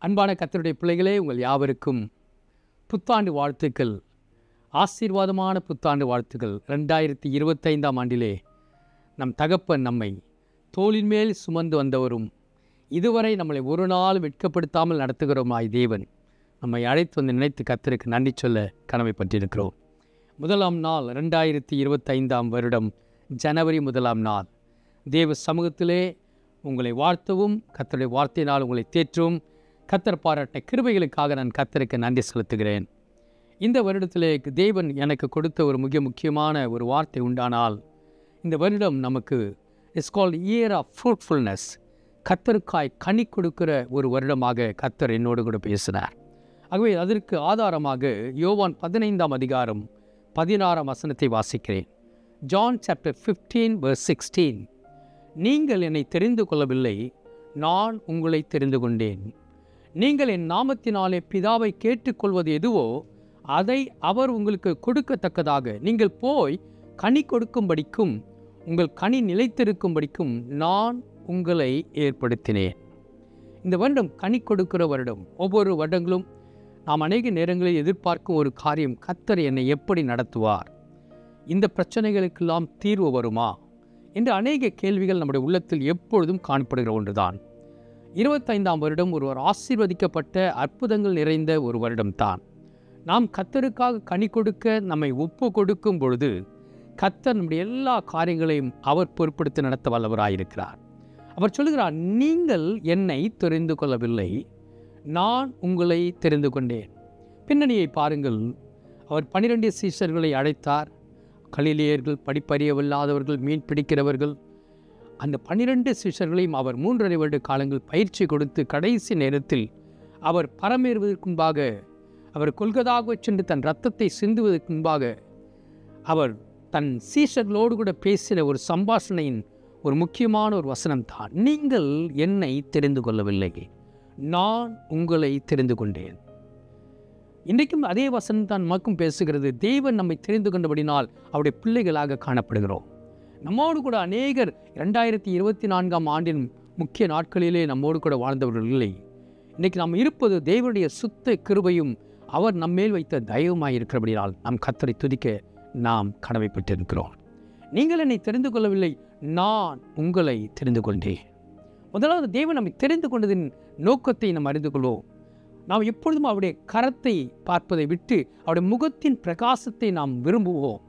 அன்பான கர்த்தருடைய பிள்ளைகளே, உங்கள் யாவருக்கும் புத்தாண்டு வாழ்த்துக்கள். ஆசீர்வாதமான புத்தாண்டு வாழ்த்துக்கள். 2025ஆம் ஆண்டிலே நம் தகப்பன் நம்மை தோளின் மேல் சுமந்து வந்தவரும், இதுவரை நம்மளை ஒரு நாள் வெட்கப்படுத்தாமல் நடத்துகிறோமாய் தேவன் நம்மை அழைத்து வந்து நினைத்து கர்த்தருக்கு நன்றி சொல்ல கடமைப்பட்டிருக்கிறோம். முதலாம் நாள் 2025ஆம் வருடம் ஜனவரி 1ஆம் நாள். தேவ சமூகத்திலே உங்களை வாழ்த்தவும் கர்த்தருடைய வார்த்தையினால் உங்களை தேற்றவும் கர்த்தர் பாராட்ட கிருபைகளுக்காக நான் கர்த்தருக்கு நன்றி செலுத்துகிறேன். இந்த வருடத்திலே தேவன் எனக்கு கொடுத்த ஒரு மிக முக்கியமான ஒரு வார்த்தை உண்டானால், இந்த வருடம் நமக்கு it's called year of fruitfulness. கர்த்தருக்காய் கனி கொடுக்கிற ஒரு வருடமாக கர்த்தர் என்னோடு கூட பேசினார். ஆகவே அதற்கு ஆதாரமாக யோவான் 15ஆம் அதிகாரம் 16ஆம் வசனத்தை வாசிக்கிறேன். John chapter 15:16. நீங்கள் என்னை தெரிந்து கொள்ளவில்லை, நான் உங்களை தெரிந்து கொண்டேன். நீங்கள் என் நாமத்தினாலே பிதாவை கேட்டுக்கொள்வது எதுவோ அதை அவர் உங்களுக்கு கொடுக்கத்தக்கதாக நீங்கள் போய் கனி கொடுக்கும்படிக்கும் உங்கள் கனி நிலைத்திருக்கும்படிக்கும் நான் உங்களை ஏற்படுத்தினேன். இந்த வருடம் கனி கொடுக்கிற வருடம். ஒவ்வொரு வருடங்களும் நாம் அநேக நேரங்களில் எதிர்பார்க்கும் ஒரு காரியம், கர்த்தர் என்னை எப்படி நடத்துவார், இந்த பிரச்சனைகளுக்கெல்லாம் தீர்வு வருமா என்று அநேக கேள்விகள் நம்முடைய உள்ளத்தில் எப்பொழுதும் காணப்படுகிற ஒன்றுதான். 25ஆம் வருடம் ஒருவர் ஆசீர்வதிக்கப்பட்ட அற்புதங்கள் நிறைந்த ஒரு வருடம்தான். நாம் கர்த்தருக்காக கனி கொடுக்க நம்மை ஒப்பு கொடுக்கும் பொழுது கர்த்தர் நம்முடைய எல்லா காரியங்களையும் அவர் பொறுப்படுத்தி நடத்த வல்லவராயிருக்கிறார். அவர் சொல்லுகிறார், நீங்கள் என்னை தெரிந்து கொள்ளவில்லை, நான் உங்களை தெரிந்து கொண்டேன். பின்னணியை பாருங்கள். அவர் 12 சீஷர்களை அழைத்தார். கலிலேயர்கள், படிப்பறியவில்லாதவர்கள், மீன் பிடிக்கிறவர்கள். அந்த 12 சீஷர்களையும் அவர் 3½ வருட காலங்கள் பயிற்சி கொடுத்து கடைசி நேரத்தில் அவர் பரமேறுவதற்கு முன்பாக, அவர் கொல்கதாக சென்று தன் இரத்தத்தை சிந்துவதற்கு முன்பாக அவர் தன் சீஷர்களோடு கூட பேசின ஒரு சம்பாஷணையின் ஒரு முக்கியமான ஒரு வசனம் தான், நீங்கள் என்னை தெரிந்து கொள்ளவில்லை, நான் உங்களை தெரிந்து கொண்டேன். இன்றைக்கும் அதே வசனம் தான் நமக்கும் பேசுகிறது. தேவன் நம்மை தெரிந்து கொண்டபடினால் அவருடைய பிள்ளைகளாக காணப்படுகிறோம். நம்மோடு கூட அநேகர் 2024ஆம் ஆண்டின் முக்கிய நாட்களிலே நம்மோடு கூட வாழ்ந்தவர்கள் இல்லை. இன்றைக்கி நாம் இருப்பது தேவனுடைய சுத்த கிருபையும் அவர் நம்மேல் வைத்த தயவுமாய் இருக்கிறபடினால் நாம் கர்த்தரை துதிக்க நாம் கடமைப்பட்டிருக்கிறோம். நீங்கள் என்னை தெரிந்து கொள்ளவில்லை, நான் உங்களை தெரிந்து கொண்டேன். முதலாவது தேவன் நம்மை தெரிந்து கொண்டதின் நோக்கத்தை நாம் அறிந்து கொள்வோம். நாம் எப்பொழுதும் அவருடைய கரத்தை பார்ப்பதை விட்டு அவருடைய முகத்தின் பிரகாசத்தை நாம் விரும்புவோம்.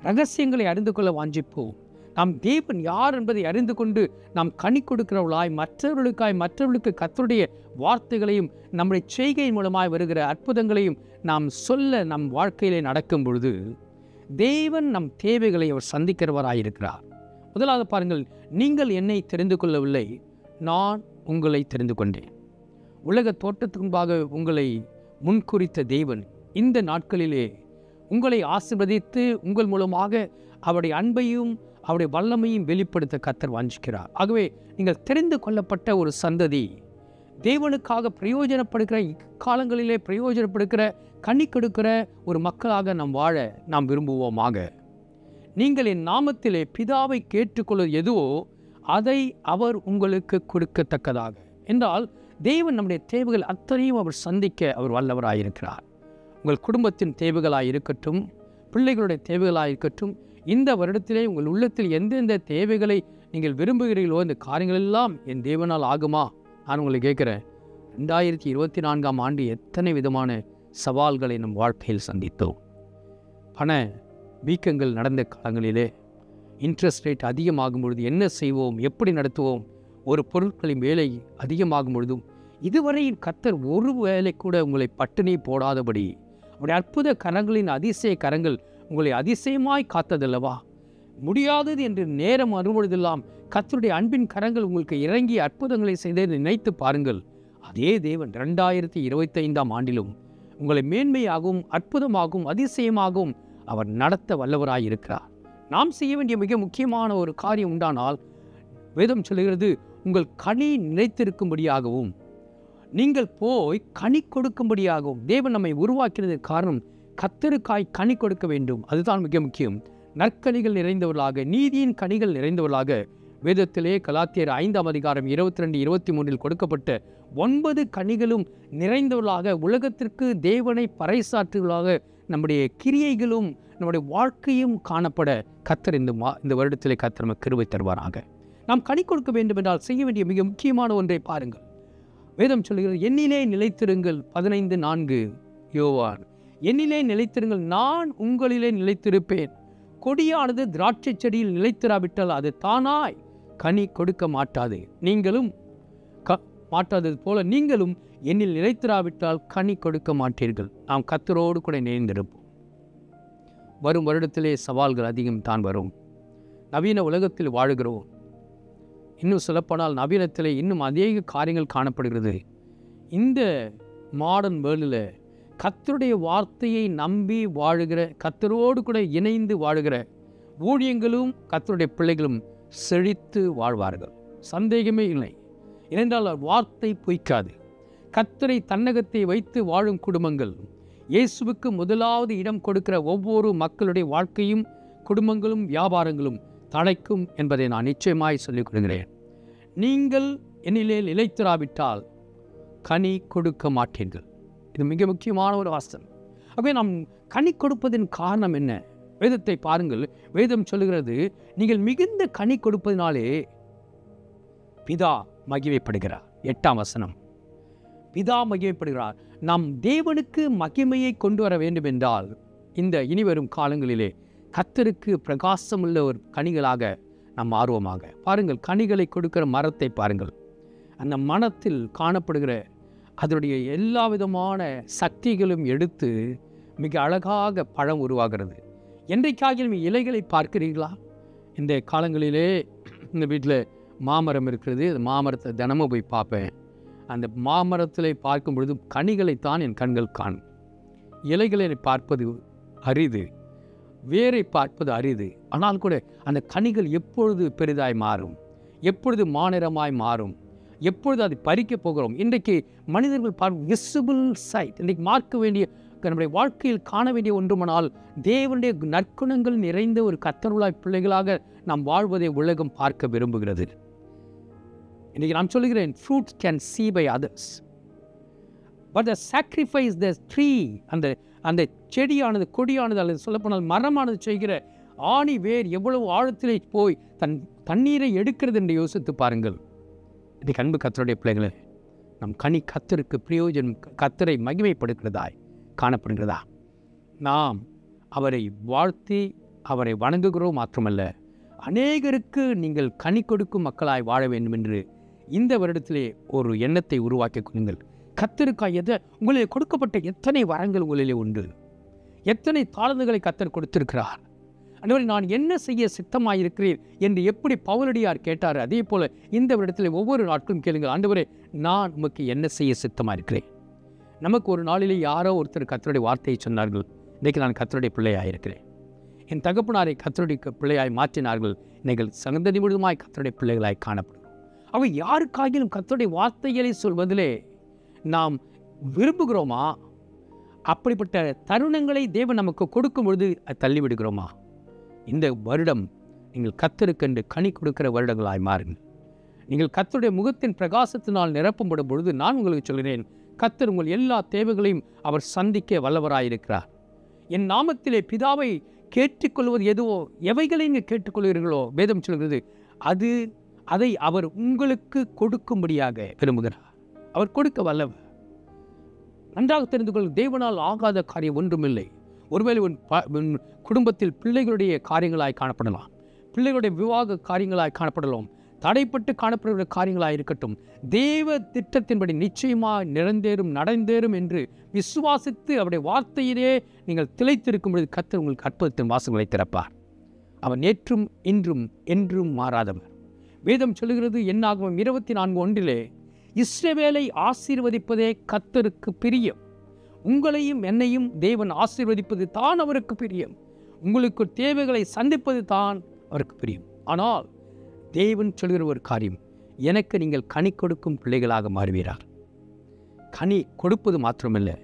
ரகசியங்களை அறிந்து கொள்ள வாஞ்சிப்போம். நாம் தேவன் யார் என்பதை அறிந்து கொண்டு நாம் கனி கொடுக்கிறவர்களாய் மற்றவர்களுக்கு கர்த்தருடைய வார்த்தைகளையும் நம்முடைய செய்கையின் மூலமாய் வருகிற அற்புதங்களையும் நாம் சொல்ல நம் வாழ்க்கையிலே நடக்கும் பொழுது தேவன் நம் தேவைகளை அவர் சந்திக்கிறவராயிருக்கிறார். முதலாவது பாருங்கள், நீங்கள் என்னை தெரிந்து கொள்ளவில்லை, நான் உங்களை தெரிந்து கொண்டேன். உலக தோற்றத்துக்கு முன்பாக உங்களை முன்குறித்த தேவன் இந்த நாட்களிலே உங்களை ஆசீர்வதித்து உங்கள் மூலமாக அவருடைய அன்பையும் அவருடைய வல்லமையும் வெளிப்படுத்த கர்த்தர் வாஞ்சிக்கிறார். ஆகவே நீங்கள் தெரிந்து கொள்ளப்பட்ட ஒரு சந்ததி, தேவனுக்காக பிரயோஜனப்படுகிற இக்காலங்களிலே பிரயோஜனப்படுகிற கனி கொடுக்கிற ஒரு மக்களாக நாம் வாழ நாம் விரும்புவோமாக. நீங்கள் என் நாமத்திலே பிதாவை கேட்டுக்கொள்வது எதுவோ அதை அவர் உங்களுக்கு கொடுக்கத்தக்கதாக என்றால், தேவன் நம்முடைய தேவைகள் அத்தனையும் அவர் சந்திக்க அவர் வல்லவராயிருக்கிறார். உங்கள் குடும்பத்தின் தேவைகளாக இருக்கட்டும், பிள்ளைகளுடைய தேவைகளாக இருக்கட்டும், இந்த வருடத்திலே உங்கள் உள்ளத்தில் எந்தெந்த தேவைகளை நீங்கள் விரும்புகிறீர்களோ இந்த காரியங்கள் எல்லாம் என் தேவனால் ஆகுமா? நான் உங்களை கேட்குறேன், 2024ஆம் ஆண்டு எத்தனை விதமான சவால்களை நம் வாழ்க்கையில் சந்தித்தோம். பண வீக்கங்கள் நடந்த காலங்களிலே இன்ட்ரெஸ்ட் ரேட் அதிகமாகும் பொழுது என்ன செய்வோம், எப்படி நடத்துவோம்? ஒரு பொருட்களின் வேலை அதிகமாகும் பொழுதும் இதுவரையில் கர்த்தர் ஒரு வேலை கூட உங்களை பட்டினி போடாதபடி அவருடைய அற்புத கரங்களின் அதிசய கரங்கள் உங்களை அதிசயமாய் காத்ததல்லவா? முடியாதது என்று நேரம் வரும்பொழுதெல்லாம் கர்த்தருடைய அன்பின் கரங்கள் உங்களுக்கு இறங்கி அற்புதங்களை செய்ததை நினைத்து பாருங்கள். அதே தேவன் 2025ஆம் ஆண்டிலும் உங்களை மேன்மையாகவும் அற்புதமாகவும் அதிசயமாகவும் அவர் நடத்த வல்லவராயிருக்கிறார். நாம் செய்ய வேண்டிய மிக முக்கியமான ஒரு காரியம் உண்டானால், வேதம் சொல்லுகிறது, உங்கள் கனி நிலைத்திருக்கும்படியாகவும் நீங்கள் போய் கனி கொடுக்கும்படியாகவும். தேவன் நம்மை உருவாக்கினதற்கு காரணம் கர்த்தருக்காய் கனி கொடுக்க வேண்டும். அதுதான் மிக முக்கியம். நற்கனிகள் நிறைந்தவர்களாக, நீதியின் கனிகள் நிறைந்தவர்களாக வேதத்திலே கலாத்தியர் 5ஆம் அதிகாரம் 22, 23 கொடுக்கப்பட்ட 9 கனிகளும் நிறைந்தவர்களாக உலகத்திற்கு தேவனை பறைசாற்றுவர்களாக நம்முடைய கிரியைகளும் நம்முடைய வாழ்க்கையும் காணப்பட கர்த்தர் இந்த வருடத்திலே கர்த்தர் நமக்கு கிருபை தருவாராக. நாம் கனி கொடுக்க வேண்டும் என்றால் செய்ய வேண்டிய மிக முக்கியமான ஒன்றை பாருங்கள். வேதம் சொல்லுகிறது, என்னிலே நிலைத்திருங்கள். 15:4 யோவான், என்னிலே நிலைத்திருங்கள், நான் உங்களிலே நிலைத்திருப்பேன். கொடியானது திராட்சை செடியில் நிலைத்திராவிட்டால் அது தானாய் கனி கொடுக்க மாட்டாது. நீங்களும் மாட்டாதது போல நீங்களும் என்னில் நிலைத்திராவிட்டால் கனி கொடுக்க மாட்டீர்கள். நாம் கர்த்தரோடு கூட இணைந்திருப்போம். வரும் வருடத்திலே சவால்கள் அதிகம் தான் வரும். நவீன உலகத்தில் வாழுகிறோம். இன்னும் சொல்லப்போனால் நவீனத்திலே இன்னும் அதிக காரியங்கள் காணப்படுகிறது. இந்த மாடர்ன் வேர்ல்டில் கர்த்தருடைய வார்த்தையை நம்பி வாழுகிற, கர்த்தரோடு கூட இணைந்து வாழுகிற ஊழியங்களும் கர்த்தருடைய பிள்ளைகளும் செழித்து வாழ்வார்கள். சந்தேகமே இல்லை. ஏனென்றால் வார்த்தை பொய்க்காது. கர்த்தரை தன்னகத்தை வைத்து வாழும் குடும்பங்கள், இயேசுவுக்கு முதலாவது இடம் கொடுக்கிற ஒவ்வொரு மக்களுடைய வாழ்க்கையும் குடும்பங்களும் வியாபாரங்களும் தழைக்கும் என்பதை நான் நிச்சயமாய் சொல்லிக் கொடுக்கிறேன். நீங்கள் என்னிலே நிலைத்திராவிட்டால் கனி கொடுக்க மாட்டீர்கள். இது மிக முக்கியமான ஒரு வாசகம். ஆகவே நாம் கனி கொடுப்பதின் காரணம் என்ன? வேதத்தை பாருங்கள். வேதம் சொல்லுகிறது, நீங்கள் மிகுந்த கனி கொடுப்பதினாலே பிதா மகிமைப்படுகிறார். 8ஆம் வசனம், பிதா மகிமைப்படுகிறார். நாம் தேவனுக்கு மகிமையை கொண்டு வர வேண்டும் என்றால் இந்த இனிவரும் காலங்களிலே கர்த்தருக்கு பிரகாசமுள்ள ஒரு கனிகளாக நாம் ஆர்வமாக பாருங்கள். கனிகளை கொடுக்கிற மரத்தை பாருங்கள். அந்த மரத்தில் காணப்படுகிற அதனுடைய எல்லா விதமான சக்திகளும் எடுத்து மிக அழகாக பழம் உருவாகிறது. என்றைக்காகிலும் இலைகளை பார்க்கிறீர்களா? இந்த காலங்களிலே இந்த வீட்டில் மாமரம் இருக்கிறது. அந்த மாமரத்தை தினமும் போய் பார்ப்பேன். அந்த மாமரத்தில் பார்க்கும் பொழுது கனிகளைத்தான் என் கண்கள் காணும். இலைகளை பார்ப்பது அரிது, வேரை பார்ப்பது அரிது. ஆனால் கூட அந்த கனிகள் எப்பொழுது பெரிதாய் மாறும், எப்பொழுது மாநிறமாய் மாறும், எப்பொழுது அதை பறிக்க போகிறோம். இன்றைக்கு மனிதர்கள் விசிபிள் சைட், இன்றைக்கு பார்க்க வேண்டிய, நம்முடைய வாழ்க்கையில் காண வேண்டிய ஒன்றுமானால் தேவனுடைய நற்குணங்கள் நிறைந்த ஒரு கர்த்தருளாய் பிள்ளைகளாக நாம் வாழ்வதை உலகம் பார்க்க விரும்புகிறது. இன்றைக்கு நான் சொல்லுகிறேன், fruits can see by others, but the sacrifice the tree, அந்த செடியானது, கொடியானது, அல்லது சொல்லப்போனால் மரமானது செய்கிற ஆணி வேர் எவ்வளவு ஆழத்திலே போய் தண்ணீரை எடுக்கிறது என்று யோசித்து பாருங்கள். இன்றைக்கு அன்பு கர்த்தருடைய பிள்ளைகளே, நம் கனி கர்த்தருக்கு பிரயோஜனம், கர்த்தரை மகிமைப்படுகிறதாய் காணப்படுகிறதா? நாம் அவரை வாழ்த்தி அவரை வணங்குகிறோம் மாத்திரமல்ல, அநேகருக்கு நீங்கள் கனி கொடுக்கும் மக்களாய் வாழ வேண்டும் என்று இந்த வருடத்திலே ஒரு எண்ணத்தை உருவாக்கி கொள்ளுங்கள். கர்த்தருக்காய் உங்களிலே கொடுக்கப்பட்ட எத்தனை வரங்கள் உங்களிலே உண்டு, எத்தனை தாளந்துகளை கர்த்தர் கொடுத்திருக்கிறார். அன்றுவரை நான் என்ன செய்ய சித்தமாயிருக்கிறேன் என்று எப்படி பவுலடியார் கேட்டார், அதே போல இந்த வருடத்தில் ஒவ்வொரு நாட்களும் கேளுங்கள், ஆண்டவரே நான் உமக்கு என்ன செய்ய சித்தமாயிருக்கிறேன். நமக்கு ஒரு நாளிலே யாரோ ஒருத்தர் கர்த்தருடைய வார்த்தையை சொன்னார்கள், இன்றைக்கு நான் கர்த்தருடைய பிள்ளையாயிருக்கிறேன். என் தகப்பனாரை கர்த்தருடைய பிள்ளையாய் மாற்றினார்கள், நீங்கள் சந்ததி முழுதுமாய் கர்த்தருடைய பிள்ளைகளாய் காணப்படும். அவை யாருக்காகிலும் கர்த்தருடைய வார்த்தைகளை சொல்வதிலே நாம் விரும்புகிறோமா? அப்படிப்பட்ட தருணங்களை தேவன் நமக்கு கொடுக்கும் பொழுது தள்ளிவிடுகிறோமா? இந்த வருடம் நீங்கள் கர்த்தருக்கென்று கனி கொடுக்கிற வருடங்களாய் மாறுங்கள். நீங்கள் கர்த்தருடைய முகத்தின் பிரகாசத்தினால் நிரப்பப்படும் பொழுது நான் உங்களுக்கு சொல்கிறேன், கர்த்தர் உங்கள் எல்லா தேவைகளையும் அவர் சந்திக்க வல்லவராயிருக்கிறார். என் நாமத்திலே பிதாவை கேட்டுக்கொள்வது எதுவோ, எவைகளை நீங்கள் கேட்டுக்கொள்கிறீர்களோ, வேதம் சொல்கிறது, அதை அவர் உங்களுக்கு கொடுக்கும்படியாக விரும்புகிறார். அவர் கொடுக்க வல்லவர். நன்றாக தெரிந்து கொள், தேவனால் ஆகாத காரியம் ஒன்றுமில்லை. ஒருவேளை உன் குடும்பத்தில் பிள்ளைகளுடைய காரியங்களாய் காணப்படலாம், பிள்ளைகளுடைய விவாக காரியங்களாய் காணப்படலாம், தடைப்பட்டு காணப்படுகிற காரியங்களாக இருக்கட்டும், தேவ திட்டத்தின்படி நிச்சயமாக நிறைந்தேறும் நடந்தேறும் என்று விசுவாசித்து அவருடைய வார்த்தையிலே நீங்கள் திளைத்திருக்கும் பொழுது கர்த்தர் உங்களுக்கு அற்புதத்தின் வாசல்களை திறப்பார். அவர் நேற்றும் இன்றும் என்றும் மாறாதவர். வேதம் சொல்லுகிறது, என்னாகும் 24:1 இஸ்ரவேலை ஆசீர்வதிப்பதே கர்த்தருக்கு பிரியம். உங்களையும் என்னையும் தேவன் ஆசீர்வதிப்பது தான் அவருக்கு பிரியம். உங்களுக்கு தேவைகளை சந்திப்பது தான் அவருக்கு பிரியம். ஆனால் தேவன் சொல்கிற ஒரு காரியம், எனக்கு நீங்கள் கனி கொடுக்கும் பிள்ளைகளாக மாறுவீரார். கனி கொடுப்பது மாத்திரமில்லை,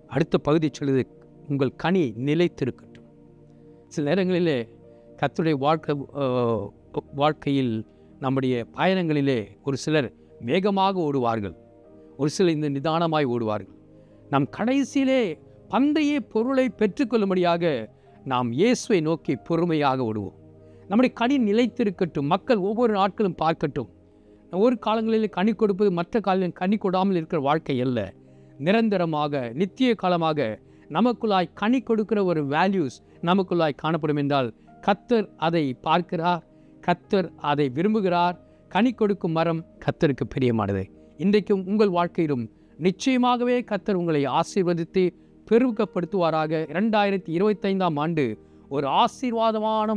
அடுத்த பகுதி சொல்லுது, உங்கள் கனி நிலைத்திருக்கட்டும். சில நேரங்களிலே கர்த்தருடைய வாழ்க்கையில் நம்முடைய பயணங்களிலே ஒரு சிலர் வேகமாக ஓடுவார்கள், ஒரு சிலர் இந்த நிதானமாய் ஓடுவார்கள். நாம் கடைசியிலே பந்தய பொருளை பெற்றுக்கொள்ளும்படியாக நாம் இயேசுவை நோக்கி பொறுமையாக ஓடுவோம். நம்முடைய கனி நிலைத்திருக்கட்டும், மக்கள் ஒவ்வொரு நாட்களும் பார்க்கட்டும். ஒரு காலங்களில் கனி கொடுப்பது மற்ற காலங்களில் கனி கொடாமல் இருக்கிற வாழ்க்கை அல்ல. நிரந்தரமாக நித்திய காலமாக நமக்குள்ளாய் கனி கொடுக்கிற ஒரு வேல்யூஸ் நமக்குள்ளாய் காணப்படும் என்றால் கர்த்தர் அதை பார்க்கிறார், கர்த்தர் அதை விரும்புகிறார். கனி கொடுக்கும் மரம் கர்த்தருக்கு பிரியமானது. இன்றைக்கும் உங்கள் வாழ்க்கையிலும் நிச்சயமாகவே கர்த்தர் உங்களை ஆசீர்வதித்து பெருக்கப்படுத்துவாராக. 2025ஆம் ஆண்டு ஒரு ஆசீர்வாதமான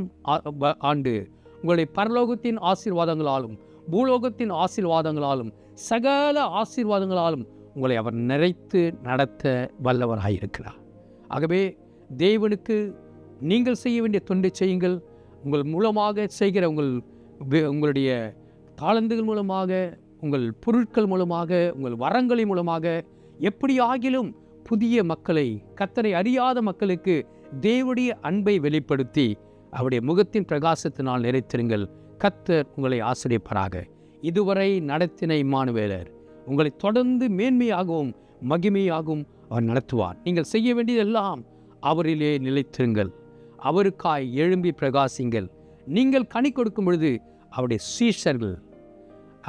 ஆண்டு. உங்களுடைய பரலோகத்தின் ஆசீர்வாதங்களாலும் பூலோகத்தின் ஆசீர்வாதங்களாலும் சகல ஆசீர்வாதங்களாலும் உங்களை அவர் நிறைத்து நடத்த வல்லவராயிருக்கிறார். ஆகவே தேவனுக்கு நீங்கள் செய்ய வேண்டிய தொண்டை செய்யுங்கள். உங்கள் மூலமாக செய்கிற உங்களுடைய தாளந்துகள் மூலமாக, உங்கள் பொருட்கள் மூலமாக, உங்கள் வரங்களின் மூலமாக எப்படி ஆகிலும் புதிய மக்களை, கர்த்தரை அறியாத மக்களுக்கு தேவனுடைய அன்பை வெளிப்படுத்தி அவருடைய முகத்தின் பிரகாசத்தினால் நிறைத்திருங்கள். கர்த்தர் உங்களை ஆசிரியப்பராக. இதுவரை நடத்தின இம்மானுவேலர் உங்களை தொடர்ந்து மேன்மையாகவும் மகிமையாகவும் அவர் நடத்துவார். நீங்கள் செய்ய வேண்டியதெல்லாம் அவரிலே நிலைத்திருங்கள், அவருக்காய் எழும்பி பிரகாசிங்கள். நீங்கள் கனி கொடுக்கும் பொழுது அவருடைய சீஷர்கள்,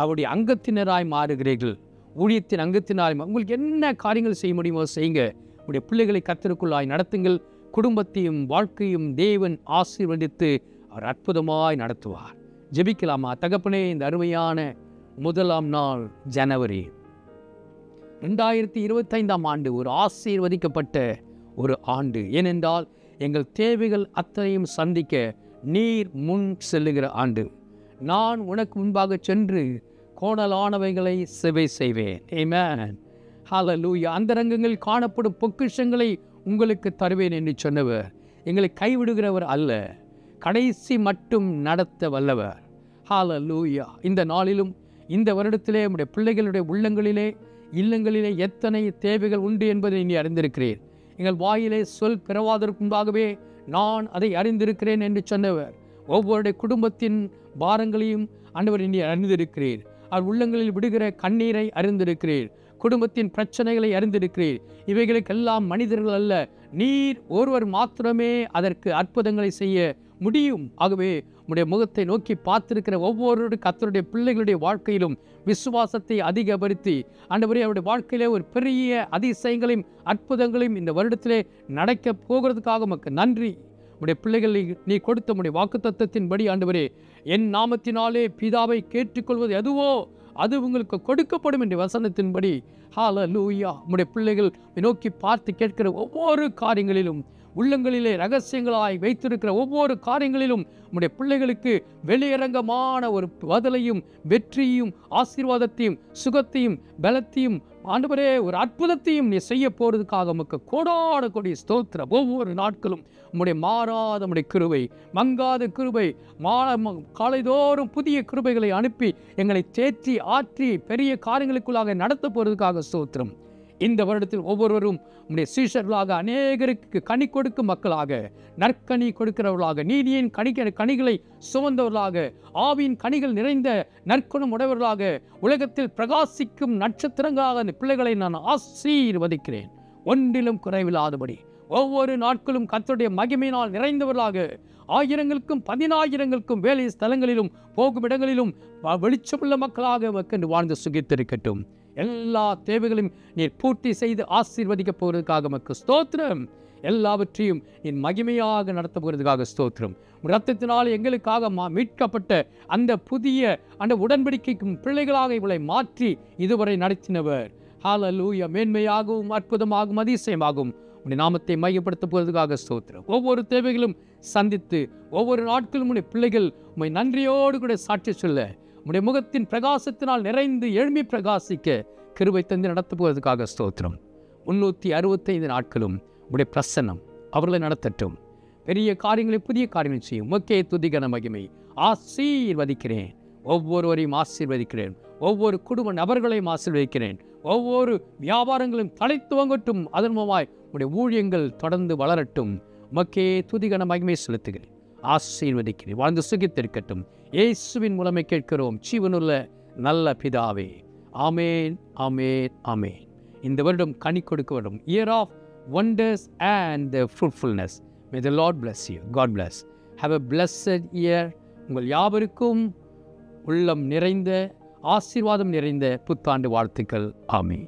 அவருடைய அங்கத்தினராய் மாறுகிறீர்கள். ஊழியத்தின் அங்கத்தினாய் உங்களுக்கு என்ன காரியங்கள் செய்ய முடியுமோ செய்யுங்க. உங்களுடைய பிள்ளைகளை கர்த்தருக்குள்ளாய் நடத்துங்கள். குடும்பத்தையும் வாழ்க்கையும் தேவன் ஆசீர்வதித்து அவர் அற்புதமாய் நடத்துவார். ஜெபிக்கலாமா? தகப்பனே, இந்த அருமையான 1ஆம் நாள் ஜனவரி 2025ஆம் ஆண்டு ஒரு ஆசீர்வதிக்கப்பட்ட ஒரு ஆண்டு. ஏனென்றால் எங்கள் தேவைகள் அத்தனையும் சந்திக்க நீர் முன் செல்லுகிற ஆண்டு. நான் உனக்கு முன்பாக சென்று கோணலானவைகளை செவை செய்வேன். ஆமென். ஹல்லேலூயா. அந்தரங்கங்களில் காணப்படும் பொக்கிஷங்களை உங்களுக்கு தருவேன் என்று சொன்னவர் எங்களை கைவிடுகிறவர் அல்ல, கடைசி மட்டும் நடத்த வல்லவர். ஹல்லேலூயா. இந்த நாளிலும் இந்த வருடத்திலே நம்முடைய பிள்ளைகளுடைய உள்ளங்களிலே இல்லங்களிலே எத்தனை தேவைகள் உண்டு என்பதை நீ அறிந்திருக்கிறீர். எங்கள் வாயிலே சொல் பிறவாதற்கு முன்பாகவே நான் அதை அறிந்திருக்கிறேன் என்று சொன்னவர் ஒவ்வொருடைய குடும்பத்தின் பாரங்களையும் ஆண்டவர் நீ அறிந்திருக்கிறீர். அவர் உள்ளங்களில் விடுகிற கண்ணீரை அறிந்திருக்கிறீர். குடும்பத்தின் பிரச்சனைகளை அறிந்திருக்கிறீர். இவைகளுக்கெல்லாம் மனிதர்கள் அல்ல, நீர் ஒருவர் மாத்திரமே அதற்கு அற்புதங்களை செய்ய முடியும். ஆகவே உடைய முகத்தை நோக்கி பார்த்திருக்கிற ஒவ்வொரு கர்த்தருடைய பிள்ளைகளுடைய வாழ்க்கையிலும் விசுவாசத்தை அதிகப்படுத்தி ஆண்டவரே அவருடைய வாழ்க்கையிலே ஒரு பெரிய அதிசயங்களையும் அற்புதங்களையும் இந்த வருடத்திலே நடக்க போகிறதுக்காக உமக்கு நன்றி. உடைய பிள்ளைகளை நீ கொடுத்த உடைய வாக்குத்தத்தத்தின்படி ஆண்டவரே, என் நாமத்தினாலே பிதாவை கேட்டுக்கொள்வது எதுவோ அது உங்களுக்கு கொடுக்கப்படும் என்ற வசனத்தின்படி ஹல்லேலூயா. உடைய பிள்ளைகள் நோக்கி பார்த்து கேட்கிற ஒவ்வொரு காரியங்களிலும் உள்ளங்களிலே ரகசியங்களாய் வைத்திருக்கிற ஒவ்வொரு காரியங்களிலும் உடைய பிள்ளைகளுக்கு வெளியரங்கமான ஒரு பதிலையும் வெற்றியும் ஆசீர்வாதத்தையும் சுகத்தையும் பலத்தையும் ஆண்டவரே ஒரு அற்புதத்தையும் நீ செய்ய போறதுக்காக உமக்கு கோடான கோடி ஸ்தோத்திரம். ஒவ்வொரு நாட்களும் உம்முடைய மாறாத உம்முடைய கிருபை, மங்காத கிருபை, காலைதோறும் புதிய கிருபைகளை அனுப்பி எங்களை தேற்றி ஆற்றி பெரிய காரியங்களுக்குள்ளாக நடத்த போறதுக்காக ஸ்தோத்திரம். இந்த வருடத்தில் ஒவ்வொருவரும் உம்முடைய சீஷர்களாக அநேகருக்கு கனி கொடுக்கும் மக்களாக, நற்கனி கொடுக்கிறவர்களாக, நீதியின் கனிகளை சுமந்தவர்களாக, ஆவியின் கனிகள் நிறைந்த நற்குணம் உடையவர்களாக, உலகத்தில் பிரகாசிக்கும் நட்சத்திரங்களாக அந்த பிள்ளைகளை நான் ஆசீர்வதிக்கிறேன். ஒன்றிலும் குறைவில்லாதபடி ஒவ்வொரு நாட்களும் கர்த்தருடைய மகிமையினால் நிறைந்தவர்களாக, ஆயிரங்களுக்கும் 10,000ங்களுக்கும் வேலை ஸ்தலங்களிலும் போகும் இடங்களிலும் வெளிச்சமுள்ள மக்களாக மக்கள் வாழ்ந்து சுகித்திருக்கட்டும். எல்லா தேவைகளையும் நீர் பூர்த்தி செய்து ஆசீர்வதிக்க போகிறதுக்காக மக்கு ஸ்தோத்திரம். எல்லாவற்றையும் என் மகிமையாக நடத்த போகிறதுக்காக ஸ்தோத்திரம். இரத்தத்தினால் எங்களுக்காக மீட்கப்பட்ட அந்த புதிய அந்த உடன்படிக்கைக்கும் பிள்ளைகளாக இவளை மாற்றி இதுவரை நடத்தினவர் ஹல்லேலூயா. மேன்மையாகவும் அற்புதமாகவும் அதிசயமாகவும் உடைய நாமத்தை மையப்படுத்த போகிறதுக்காக ஸ்தோத்திரம். ஒவ்வொரு தேவைகளும் சந்தித்து ஒவ்வொரு நாட்களும் உடைய பிள்ளைகள் உம்மை நன்றியோடு கூட சாட்சி சொல்ல உடைய முகத்தின் பிரகாசத்தினால் நிறைந்து எழும்பி பிரகாசிக்க கிருபை தந்து நடத்த போவதற்காக ஸ்தோத்திரம். 365 நாட்களும் உடைய பிரசன்னம் அவர்களை நடத்தட்டும். பெரிய காரியங்களை புதிய காரியங்களை செய்யும். முக்கிய துதிகன மகிமை ஆசீர்வதிக்கிறேன். ஒவ்வொருவரையும் ஆசீர்வதிக்கிறேன். ஒவ்வொரு குடும்ப நபர்களையும் ஆசீர்வதிக்கிறேன். ஒவ்வொரு வியாபாரங்களும் தலைத்துவங்கட்டும். அதன் மூலமாய் உடைய ஊழியங்கள் தொடர்ந்து வளரட்டும். முக்கிய துதிகன மகிமை செலுத்துகிறேன். ஆசீர்வதிக்கிறேன். வாழ்ந்து சுகித்திருக்கட்டும். இயேசுவின் மூலமே கேட்கிறோம் ஜீவனுள்ள நல்ல பிதாவே. ஆமேன், ஆமேன், ஆமேன். இந்த வருடம் கனி கொடுக்க வரும் year of wonders and fruitfulness. May the Lord bless you. God bless. Have a blessed year. உங்கள் யாவருக்கும் உள்ளம் நிறைந்த ஆசீர்வாதம் நிறைந்த புத்தாண்டு வாழ்த்துக்கள். ஆமேன்.